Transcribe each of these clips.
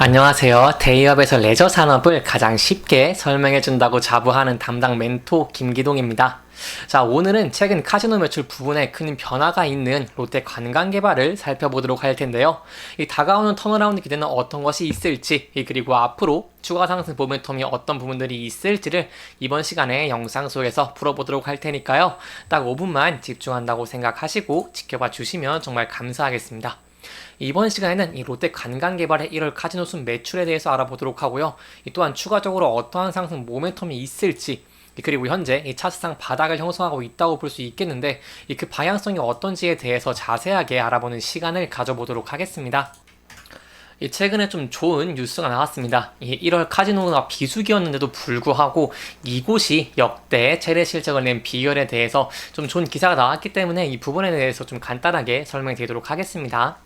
안녕하세요. 대기업에서 레저 산업을 가장 쉽게 설명해준다고 자부하는 담당 멘토 김기동입니다. 자, 오늘은 최근 카지노 매출 부분에 큰 변화가 있는 롯데 관광개발을 살펴보도록 할 텐데요. 이 다가오는 턴어라운드 기대는 어떤 것이 있을지, 그리고 앞으로 추가 상승 모멘텀이 어떤 부분들이 있을지를 이번 시간에 영상 속에서 풀어보도록 할 테니까요. 딱 5분만 집중한다고 생각하시고 지켜봐 주시면 정말 감사하겠습니다. 이번 시간에는 이 롯데 관광개발의 1월 카지노 순 매출에 대해서 알아보도록 하고요. 또한 추가적으로 어떠한 상승 모멘텀이 있을지, 그리고 현재 이 차트상 바닥을 형성하고 있다고 볼 수 있겠는데 그 방향성이 어떤지에 대해서 자세하게 알아보는 시간을 가져보도록 하겠습니다. 최근에 좀 좋은 뉴스가 나왔습니다. 1월 카지노가 비수기였는데도 불구하고 이곳이 역대 최대 실적을 낸 비결에 대해서 좀 좋은 기사가 나왔기 때문에 이 부분에 대해서 좀 간단하게 설명드리도록 하겠습니다.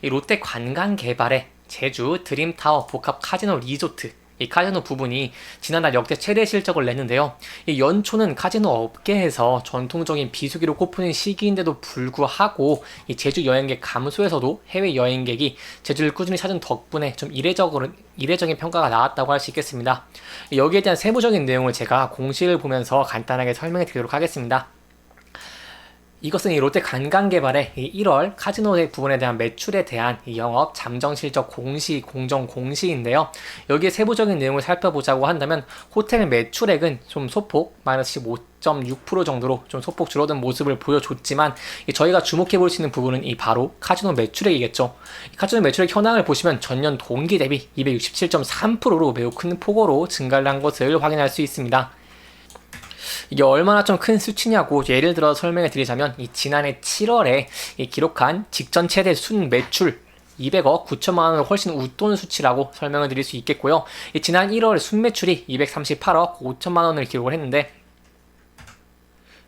이 롯데 관광개발의 제주 드림타워 복합 카지노 리조트, 이 카지노 부분이 지난달 역대 최대 실적을 냈는데요. 이 연초는 카지노 업계에서 전통적인 비수기로 꼽히는 시기인데도 불구하고 이 제주 여행객 감소에서도 해외 여행객이 제주를 꾸준히 찾은 덕분에 좀 이례적인 평가가 나왔다고 할 수 있겠습니다. 여기에 대한 세부적인 내용을 제가 공시를 보면서 간단하게 설명해 드리도록 하겠습니다. 이것은 이 롯데 관광개발의 1월 카지노 부분에 대한 매출에 대한 영업 잠정 실적 공시, 공정 공시인데요. 여기에 세부적인 내용을 살펴보자고 한다면 호텔 매출액은 좀 소폭 마이너스 15.6% 정도로 좀 소폭 줄어든 모습을 보여줬지만 저희가 주목해 볼 수 있는 부분은 바로 카지노 매출액이겠죠. 카지노 매출액 현황을 보시면 전년 동기 대비 267.3%로 매우 큰 폭으로 증가를 한 것을 확인할 수 있습니다. 이게 얼마나 좀 큰 수치냐고 예를 들어 설명해 드리자면 지난해 7월에 기록한 직전 최대 순 매출 200억 9천만 원을 훨씬 웃돈 수치라고 설명을 드릴 수 있겠고요. 지난 1월 순매출이 238억 5천만 원을 기록을 했는데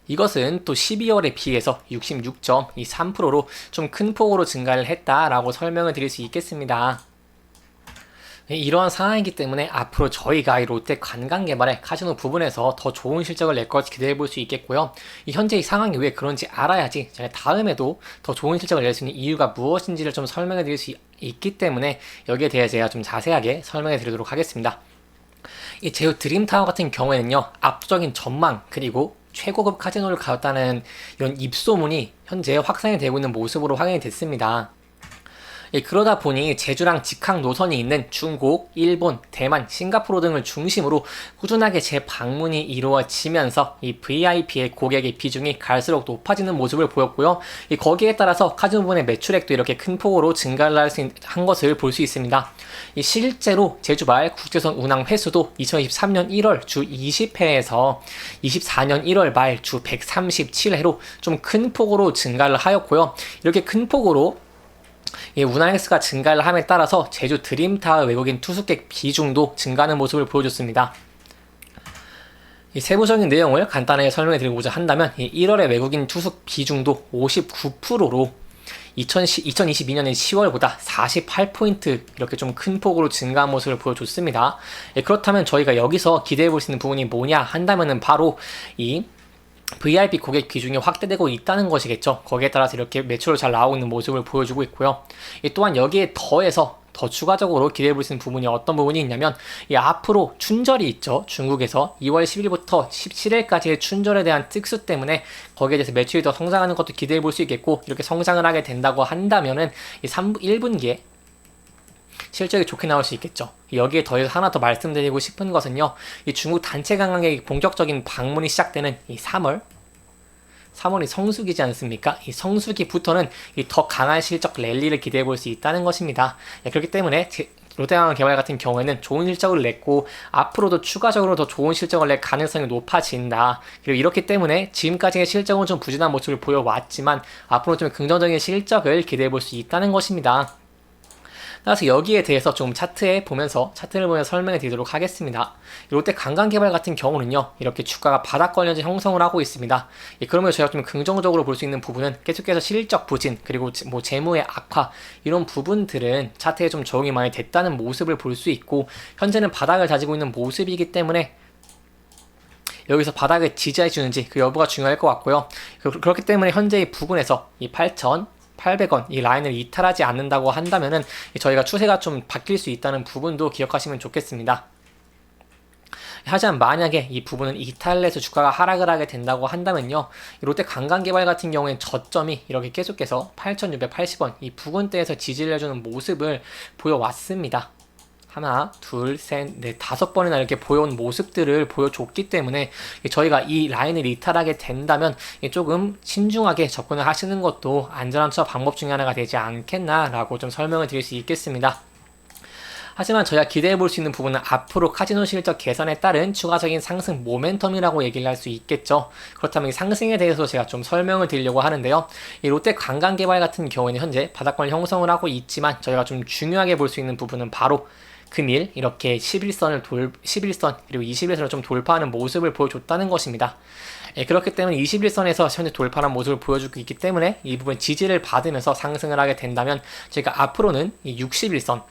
이것은 또 12월에 비해서 66.3%로 좀 큰 폭으로 증가를 했다라고 설명을 드릴 수 있겠습니다. 이러한 상황이기 때문에 앞으로 저희가 이 롯데 관광개발의 카지노 부분에서 더 좋은 실적을 낼 것 기대해 볼 수 있겠고요. 현재 이 상황이 왜 그런지 알아야지 제가 다음에도 더 좋은 실적을 낼 수 있는 이유가 무엇인지를 좀 설명해 드릴 수 있기 때문에 여기에 대해 제가 좀 자세하게 설명해 드리도록 하겠습니다. 이 제주 드림타워 같은 경우에는요, 압도적인 전망 그리고 최고급 카지노를 가졌다는 이런 입소문이 현재 확산이 되고 있는 모습으로 확인이 됐습니다. 그러다 보니 제주랑 직항 노선이 있는 중국, 일본, 대만, 싱가포르 등을 중심으로 꾸준하게 재방문이 이루어지면서 이 VIP의 고객의 비중이 갈수록 높아지는 모습을 보였고요. 거기에 따라서 카지노 부분의 매출액도 이렇게 큰 폭으로 증가를 한 것을 볼 수 있습니다. 실제로 제주말 국제선 운항 횟수도 2023년 1월 주 20회에서 24년 1월 말 주 137회로 좀 큰 폭으로 증가를 하였고요. 이렇게 큰 폭으로 운항 횟수가 증가를 함에 따라서 제주 드림타워 외국인 투숙객 비중도 증가하는 모습을 보여줬습니다. 세부적인 내용을 간단하게 설명해 드리고자 한다면 1월의 외국인 투숙 비중도 59%로 2022년의 10월보다 48포인트 이렇게 좀 큰 폭으로 증가한 모습을 보여줬습니다. 그렇다면 저희가 여기서 기대해 볼 수 있는 부분이 뭐냐 한다면은 바로 이 VIP 고객 비중이 확대되고 있다는 것이겠죠. 거기에 따라서 이렇게 매출로 잘 나오고 있는 모습을 보여주고 있고요. 또한 여기에 더해서 더 추가적으로 기대해 볼 수 있는 부분이 어떤 부분이 있냐면 앞으로 춘절이 있죠. 중국에서 2월 10일부터 17일까지의 춘절에 대한 특수 때문에 거기에 대해서 매출이 더 성장하는 것도 기대해 볼 수 있겠고, 이렇게 성장을 하게 된다고 한다면은 1분기에 실적이 좋게 나올 수 있겠죠. 여기에 더해서 하나 더 말씀드리고 싶은 것은요, 중국 단체 관광객의 본격적인 방문이 시작되는 3월이 성수기지 않습니까? 이 성수기부터는 더 강한 실적 랠리를 기대해 볼 수 있다는 것입니다. 그렇기 때문에 롯데관광개발 같은 경우에는 좋은 실적을 냈고 앞으로도 추가적으로 더 좋은 실적을 낼 가능성이 높아진다. 그리고 이렇기 때문에 지금까지의 실적은 좀 부진한 모습을 보여왔지만 앞으로 좀 긍정적인 실적을 기대해 볼 수 있다는 것입니다. 따라서 여기에 대해서 좀 차트를 보면서 설명해 드리도록 하겠습니다. 롯데 관광개발 같은 경우는요, 이렇게 주가가 바닥권역을 형성을 하고 있습니다. 그러면 저희가 좀 긍정적으로 볼 수 있는 부분은 계속해서 실적 부진, 그리고 뭐 재무의 악화, 이런 부분들은 차트에 좀 적응이 많이 됐다는 모습을 볼 수 있고, 현재는 바닥을 다지고 있는 모습이기 때문에 여기서 바닥을 지지해 주는지 그 여부가 중요할 것 같고요. 그렇기 때문에 현재 이 부분에서 이 8,000 8,800원 이 라인을 이탈하지 않는다고 한다면은 저희가 추세가 좀 바뀔 수 있다는 부분도 기억하시면 좋겠습니다. 하지만 만약에 이 부분을 이탈해서 주가가 하락을 하게 된다고 한다면요, 롯데 관광개발 같은 경우엔 저점이 이렇게 계속해서 8,680원 이 부근대에서 지지를 해주는 모습을 보여왔습니다. 하나, 둘, 셋, 넷, 5번이나 이렇게 보여온 모습들을 보여줬기 때문에 저희가 이 라인을 이탈하게 된다면 조금 신중하게 접근을 하시는 것도 안전한 투자 방법 중에 하나가 되지 않겠나라고 좀 설명을 드릴 수 있겠습니다. 하지만 저희가 기대해 볼 수 있는 부분은 앞으로 카지노 실적 개선에 따른 추가적인 상승 모멘텀이라고 얘기를 할 수 있겠죠. 그렇다면 이 상승에 대해서 제가 좀 설명을 드리려고 하는데요. 이 롯데 관광개발 같은 경우에는 현재 바닥권을 형성을 하고 있지만 저희가 좀 중요하게 볼 수 있는 부분은 바로 금일 이렇게 11선 그리고 21선을 좀 돌파하는 모습을 보여줬다는 것입니다. 그렇기 때문에 21선에서 현재 돌파하는 모습을 보여주고 있기 때문에 이 부분 지지를 받으면서 상승을 하게 된다면 저희가 앞으로는 이 61선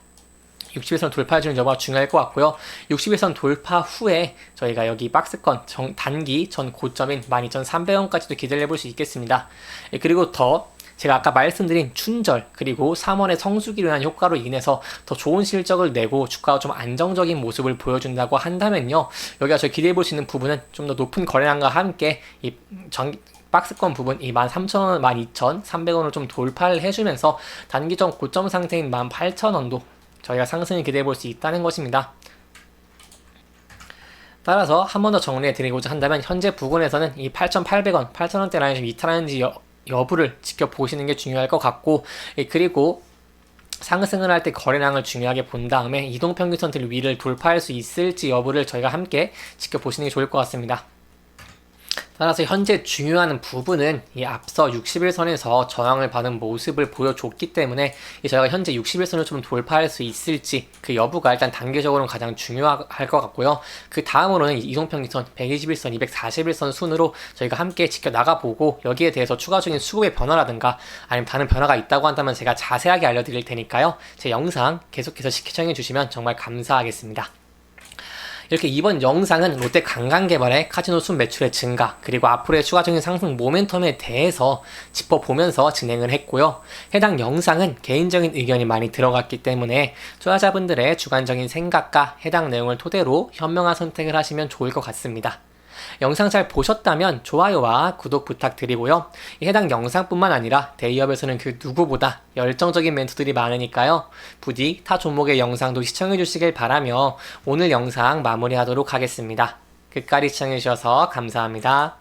돌파해주는 여부가 중요할 것 같고요. 61선 돌파 후에 저희가 여기 박스권 단기 전 고점인 12,300원까지도 기대를 해볼 수 있겠습니다. 그리고 더 제가 아까 말씀드린 춘절 그리고 3월의 성수기로 인한 효과로 인해서 더 좋은 실적을 내고 주가가 좀 안정적인 모습을 보여준다고 한다면요, 여기가 저희 기대해 볼 수 있는 부분은 좀 더 높은 거래량과 함께 이 박스권 부분 이 13,000원, 12,300원을 좀 돌파를 해주면서 단기적 고점 상태인 18,000원도 저희가 상승을 기대해 볼 수 있다는 것입니다. 따라서 한 번 더 정리해 드리고자 한다면 현재 부근에서는 이 8,800원, 8,000원대 라인을 좀 이탈하는지 여부를 지켜보시는 게 중요할 것 같고, 그리고 상승을 할 때 거래량을 중요하게 본 다음에 이동평균선들 위를 돌파할 수 있을지 여부를 저희가 함께 지켜보시는 게 좋을 것 같습니다. 따라서 현재 중요한 부분은 이 앞서 61선에서 저항을 받은 모습을 보여줬기 때문에 저희가 현재 61선을 좀 돌파할 수 있을지 그 여부가 일단 단계적으로는 가장 중요할 것 같고요. 그 다음으로는 이동평균선 121선, 241선 순으로 저희가 함께 지켜나가보고 여기에 대해서 추가적인 수급의 변화라든가 아니면 다른 변화가 있다고 한다면 제가 자세하게 알려드릴 테니까요. 제 영상 계속해서 시청해주시면 정말 감사하겠습니다. 이렇게 이번 영상은 롯데 관광개발의 카지노 순 매출의 증가 그리고 앞으로의 추가적인 상승 모멘텀에 대해서 짚어보면서 진행을 했고요. 해당 영상은 개인적인 의견이 많이 들어갔기 때문에 투자자분들의 주관적인 생각과 해당 내용을 토대로 현명한 선택을 하시면 좋을 것 같습니다. 영상 잘 보셨다면 좋아요와 구독 부탁드리고요. 해당 영상뿐만 아니라 대기업에서는 그 누구보다 열정적인 멘토들이 많으니까요. 부디 타 종목의 영상도 시청해 주시길 바라며 오늘 영상 마무리하도록 하겠습니다. 끝까지 시청해 주셔서 감사합니다.